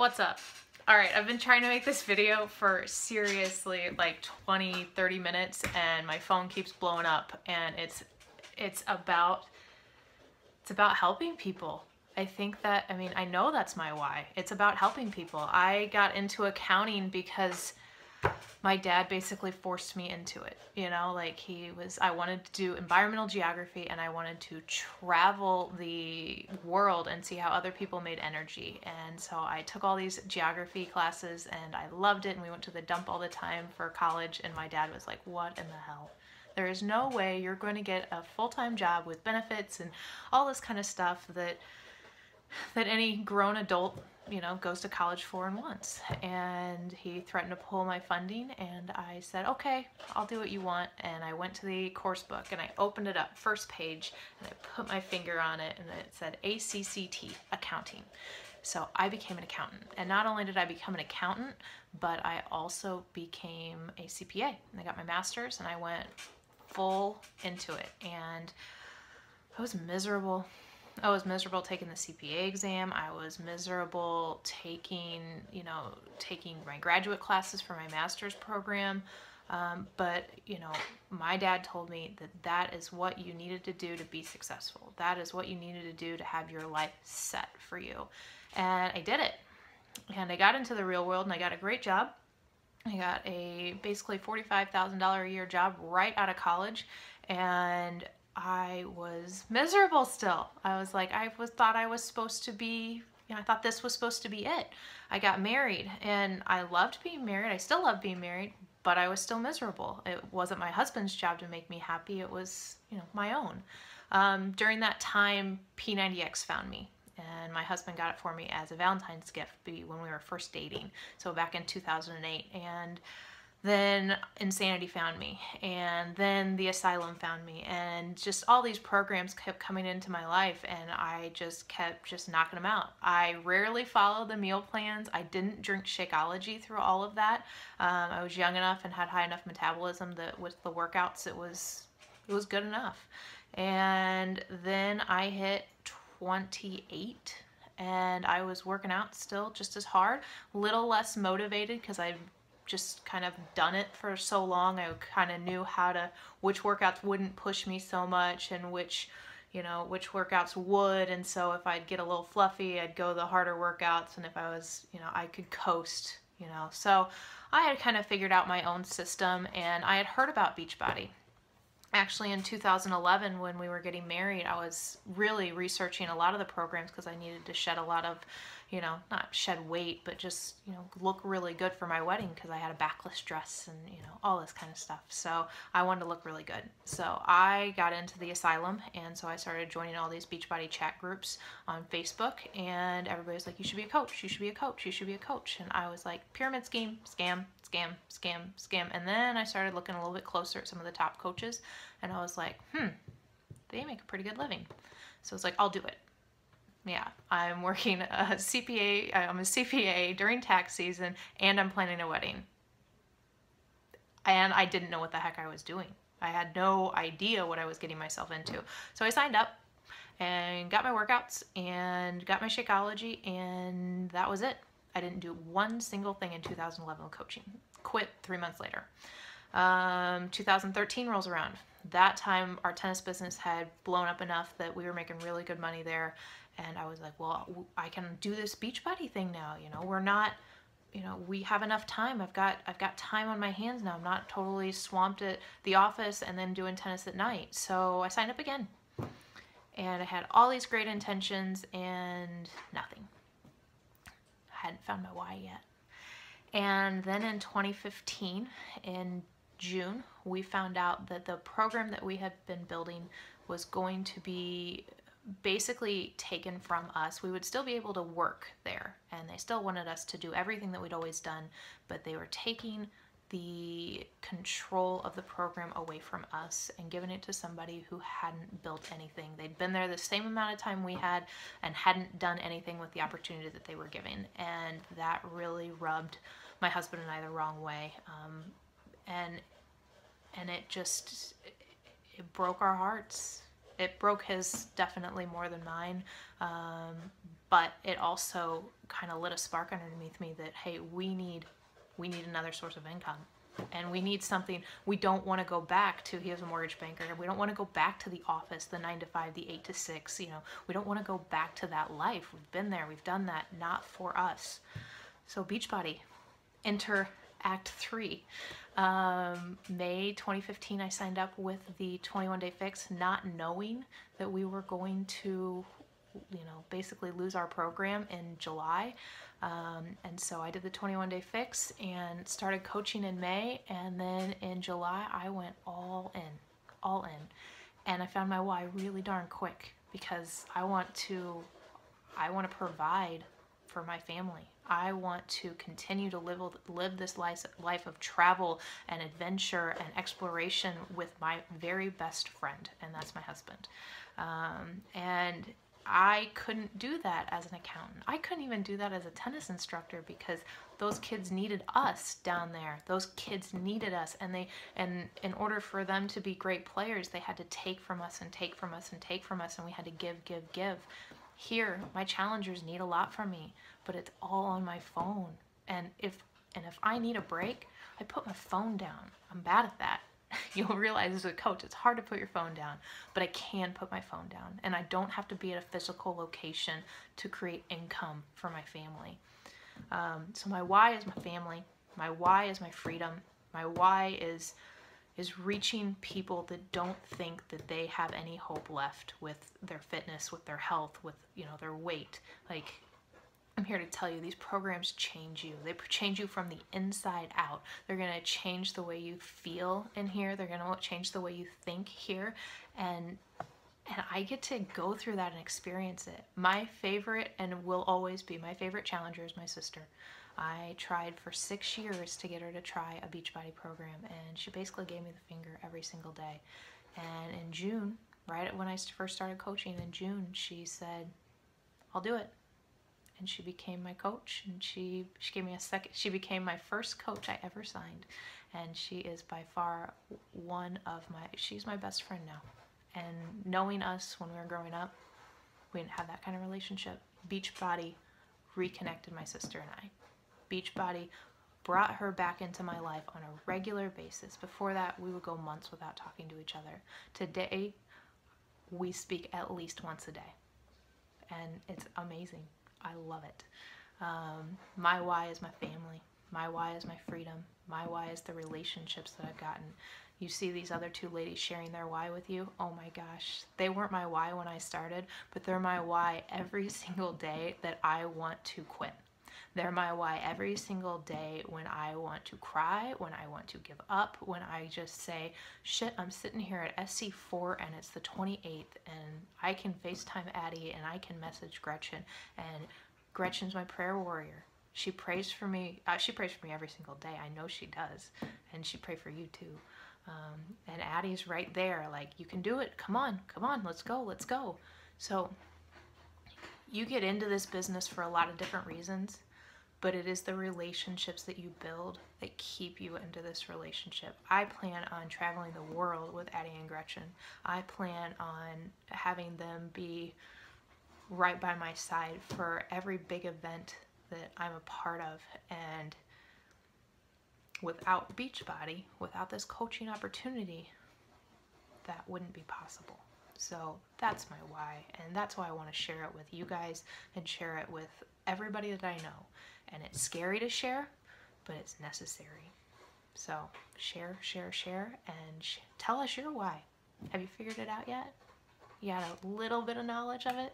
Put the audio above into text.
What's up? Alright, I've been trying to make this video for seriously like 20-30 minutes and my phone keeps blowing up, and it's about helping people. I know that's my why. It's about helping people. I got into accounting because my dad basically forced me into it. I wanted to do environmental geography and I wanted to travel the world and see how other people made energy. And so I took all these geography classes and I loved it, and we went to the dump all the time for college, and my dad was like, what in the hell? There is no way you're going to get a full-time job with benefits and all this kind of stuff that any grown adult, goes to college for and wants. And he threatened to pull my funding, and I said, okay, I'll do what you want. And I went to the course book and I opened it up, first page, and I put my finger on it and it said ACCT, accounting. So I became an accountant. And not only did I become an accountant, but I also became a CPA. And I got my master's and I went full into it. And I was miserable. I was miserable taking the CPA exam. I was miserable taking my graduate classes for my master's program. But my dad told me that is what you needed to do to be successful. That is what you needed to do to have your life set for you. And I did it. And I got into the real world and I got a great job. I got a basically $45,000 a year job right out of college, and I was miserable still. I was like, thought I was supposed to be, I thought this was supposed to be it. I got married and I loved being married. I still love being married, but I was still miserable. It wasn't my husband's job to make me happy. It was, my own. During that time, P90X found me, and my husband got it for me as a Valentine's gift when we were first dating. So back in 2008. And then Insanity found me, and then the Asylum found me, and just all these programs kept coming into my life, and I just kept knocking them out. I rarely followed the meal plans. I didn't drink Shakeology through all of that. I was young enough and had high enough metabolism that with the workouts it was good enough. And then I hit 28 and I was working out still just as hard, a little less motivated because I've just kind of done it for so long. I kind of knew which workouts wouldn't push me so much and which workouts would. And so if I'd get a little fluffy, I'd go the harder workouts, and if I was, I could coast, So I had kind of figured out my own system, and I had heard about Beachbody. Actually, in 2011, when we were getting married, I was really researching a lot of the programs because I needed to shed a lot of, not shed weight, but just, look really good for my wedding because I had a backless dress and, all this kind of stuff. So I wanted to look really good. So I got into the Asylum, and so I started joining all these Beachbody chat groups on Facebook, and everybody's like, you should be a coach, you should be a coach, you should be a coach. And I was like, pyramid scheme, scam, scam, scam, scam. And then I started looking a little bit closer at some of the top coaches, and I was like, they make a pretty good living. So it's like, I'll do it. Yeah, I'm working a CPA, I'm a CPA during tax season, and I'm planning a wedding. And I didn't know what the heck I was doing. I had no idea what I was getting myself into. So I signed up and got my workouts and got my Shakeology, and that was it. I didn't do one single thing in 2011 with coaching. Quit 3 months later. 2013 rolls around. That time our tennis business had blown up enough that we were making really good money there, and I was like, well, I can do this Beachbody thing now. We're not, we have enough time. I've got time on my hands now. I'm not totally swamped at the office and then doing tennis at night. So I signed up again, and I had all these great intentions and nothing. I hadn't found my why yet. And then in 2015, in June, we found out that the program that we had been building was going to be basically taken from us. We would still be able to work there, and they still wanted us to do everything that we'd always done, but they were taking the control of the program away from us and giving it to somebody who hadn't built anything. They'd been there the same amount of time we had and hadn't done anything with the opportunity that they were given, and that really rubbed my husband and I the wrong way. And it broke our hearts. It broke his definitely more than mine. but it also kind of lit a spark underneath me that, hey, we need another source of income. And we need something. We don't want to go back to, he was a mortgage banker, we don't want to go back to the office, the 9 to 5, the 8 to 6, you know, we don't want to go back to that life. We've been there, we've done that, not for us. So Beachbody, enter Act 3. May 2015, I signed up with the 21-day fix, not knowing that we were going to, you know, basically lose our program in July. And so I did the 21-day fix and started coaching in May, and then in July I went all in. And I found my why really darn quick, because I want to provide for my family. I want to continue to live this life of travel and adventure and exploration with my very best friend, and that's my husband. And I couldn't do that as an accountant. I couldn't even do that as a tennis instructor, because those kids needed us down there. Those kids needed us, and in order for them to be great players, they had to take from us and take from us and take from us, and we had to give. Here, my challengers need a lot from me, but it's all on my phone. And if I need a break, I put my phone down. I'm bad at that. You'll realize as a coach, it's hard to put your phone down, but I can put my phone down, and I don't have to be at a physical location to create income for my family. So my why is my family. My why is my freedom. My why is reaching people that don't think that they have any hope left with their fitness, with their health, with, you know, their weight. Like, I'm here to tell you, these programs change you. They change you from the inside out. They're going to change the way you feel in here. They're going to change the way you think here. And I get to go through that and experience it. My favorite, and will always be my favorite challenger, is my sister. I tried for 6 years to get her to try a Beachbody program, and she basically gave me the finger every single day. And in June, right when I first started coaching, in June, she said, I'll do it. And she became my coach, and she gave me a second. She became my first coach I ever signed, and she is by far she's my best friend now. And knowing us when we were growing up, we didn't have that kind of relationship. Beachbody reconnected my sister and I. Beachbody brought her back into my life on a regular basis. Before that, we would go months without talking to each other. Today, we speak at least once a day, and it's amazing. I love it. My why is my family. My why is my freedom. My why is the relationships that I've gotten. You see these other two ladies sharing their why with you. Oh my gosh. They weren't my why when I started, but they're my why every single day that I want to quit. They're my why every single day when I want to cry, when I want to give up, when I just say, shit, I'm sitting here at SC4 and it's the 28th, and I can FaceTime Addie and I can message Gretchen, and Gretchen's my prayer warrior. She prays for me. She prays for me every single day. I know she does, and she pray for you too. And Addie's right there, like, you can do it. Come on, let's go. So you get into this business for a lot of different reasons, but it is the relationships that you build that keep you into this relationship. I plan on traveling the world with Addie and Gretchen. I plan on having them be right by my side for every big event that I'm a part of. And without Beachbody, without this coaching opportunity, that wouldn't be possible. So that's my why, and that's why I want to share it with you guys and share it with everybody that I know. And it's scary to share, but it's necessary. So share, and tell us your why. Have you figured it out yet? You got a little bit of knowledge of it?